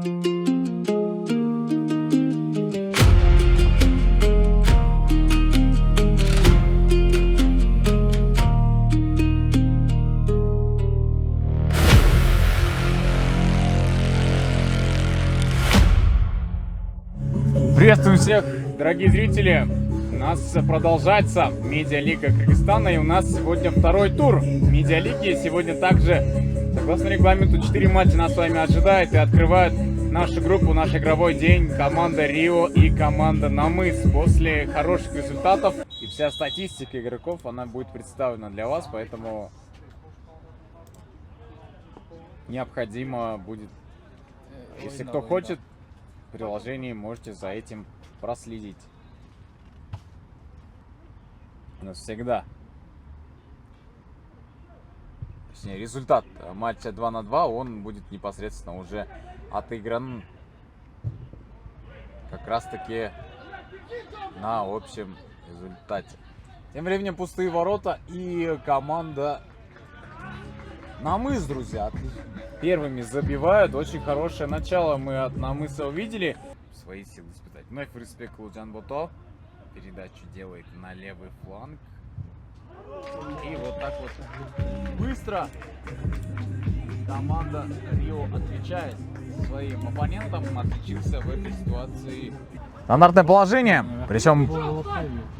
Приветствую всех, дорогие зрители! У нас продолжается Медиалига Кыргызстана, и у нас сегодня второй тур Медиалиги. Сегодня также, согласно регламенту, 4 матча нас с вами ожидает и открывают нашу группу, наш игровой день команда Рио и команда Намыс. После хороших результатов и вся статистика игроков, она будет представлена для вас, поэтому необходимо будет, если кто хочет, в приложении можете за этим проследить. У нас всегда, точнее, результат матча 2 на 2, он будет непосредственно уже отыгран как раз таки на общем результате. Тем временем пустые ворота и команда Намыс, друзья, первыми забивают. Очень хорошее начало мы от Намыса увидели. Свои силы испытать. Вновь респект Луджан Бото. Передачу делает на левый фланг. И вот так вот быстро команда Рио отвечает своим оппонентам. Отличился в этой ситуации. Стандартное положение. Причем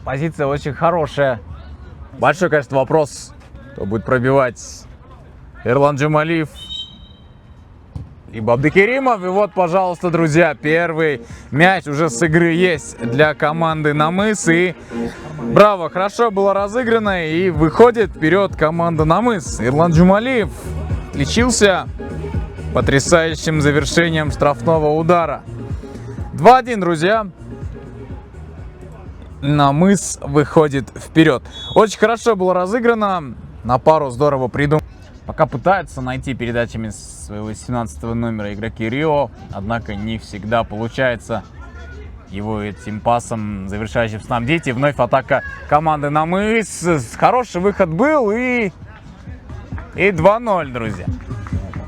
позиция очень хорошая. Большой, конечно, вопрос, кто будет пробивать. Эрлан Джумалиев и Абдыкеримов. И вот, пожалуйста, друзья, первый мяч уже с игры есть для команды Намыс. И браво, хорошо было разыграно. И выходит вперед команда Намыс. Эрлан Джумалиев отличился потрясающим завершением штрафного удара. 2-1, друзья. Намыс выходит вперед. Очень хорошо было разыграно. На пару здорово придумал. Пока пытаются найти передачами своего 17-го номера игроки Рио, однако не всегда получается его этим пасом, завершающим снабдить. И вновь атака команды Намыс. Хороший выход был и 2-0, друзья.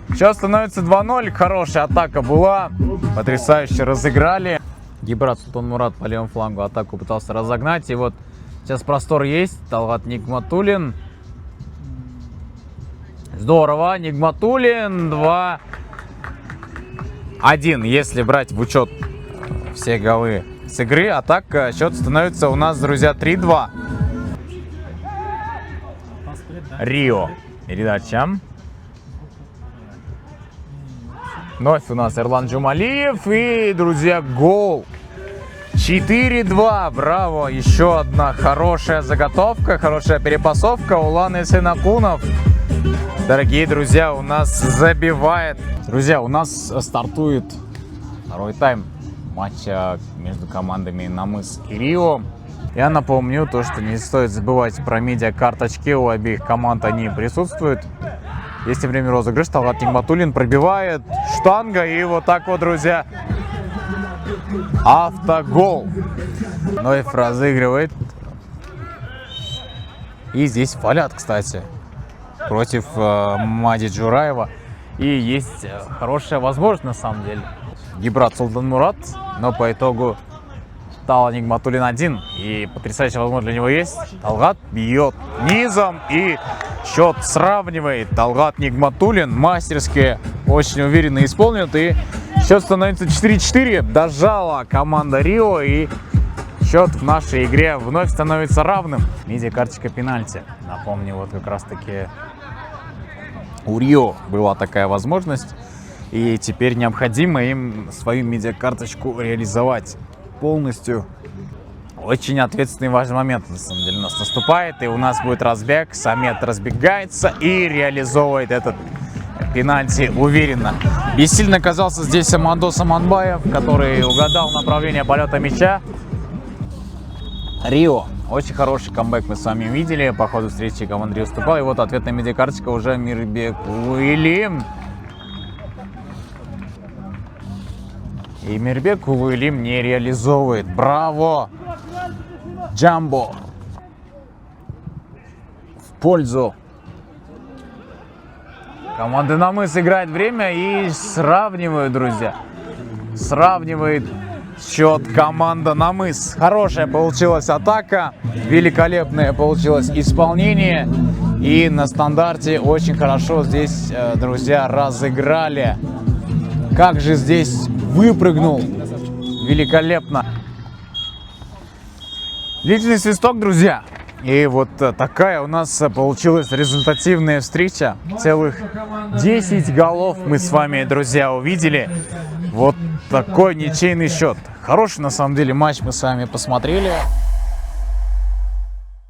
Сейчас становится 2-0. Хорошая атака была. Потрясающе разыграли. Гибрат Султанмурат по левому флангу атаку пытался разогнать. И вот сейчас простор есть. Талгат Нигматуллин. Здорово, Нигматуллин 2-1. Если брать в учет все голы с игры, а так счет становится у нас, друзья, 3-2. Рио. Передача. Вновь у нас Эрлан Джумалиев. И, друзья, гол. 4-2. Браво. Еще одна хорошая заготовка, хорошая перепасовка. Улан Эсенакунов, дорогие друзья, у нас забивает. Друзья, у нас стартует второй тайм матча между командами Намыс и Рио. Я напомню то, что не стоит забывать про медиакарточки. У обеих команд они присутствуют. Есть время розыгрыш. Талгат Нигматуллин пробивает. Штанга. И вот так вот, друзья, автогол. Ноев разыгрывает. И здесь фалят, кстати, против Мади Джураева. И есть хорошая возможность, на самом деле. Гибрат Султанмурат, но по итогу Талгат Нигматуллин 1. И потрясающая возможность для него есть. Талгат бьет низом и счет сравнивает. Талгат Нигматуллин мастерски, очень уверенно исполнит. И счет становится 4-4. Дожала команда Рио. И счет в нашей игре вновь становится равным. Медиакарточка пенальти. Напомню, вот как раз таки у Рио была такая возможность, и теперь необходимо им свою медиакарточку реализовать полностью. Очень ответственный важный момент, на самом деле, у нас наступает, и у нас будет разбег. Самет разбегается и реализовывает этот пенальти уверенно. Бессильно оказался здесь Амандо Саманбаев, который угадал направление полета мяча. Рио. Очень хороший камбэк мы с вами видели. По ходу встречи команда Рио уступала. И вот ответная медиакарточка уже Мирбек Уилим. И Мирбек Уилим не реализовывает. Браво! Джамбо. В пользу команды Намыс играет время и сравнивают, друзья. сравнивает счет команда Намыс. Хорошая получилась атака, великолепное получилось исполнение. И на стандарте очень хорошо здесь, друзья, разыграли. Как же здесь выпрыгнул. Великолепно. Длительный свисток, друзья. И вот такая у нас получилась результативная встреча. Целых 10 голов мы с вами, друзья, увидели. Вот такой ничейный счет. Хороший, на самом деле, матч мы с вами посмотрели.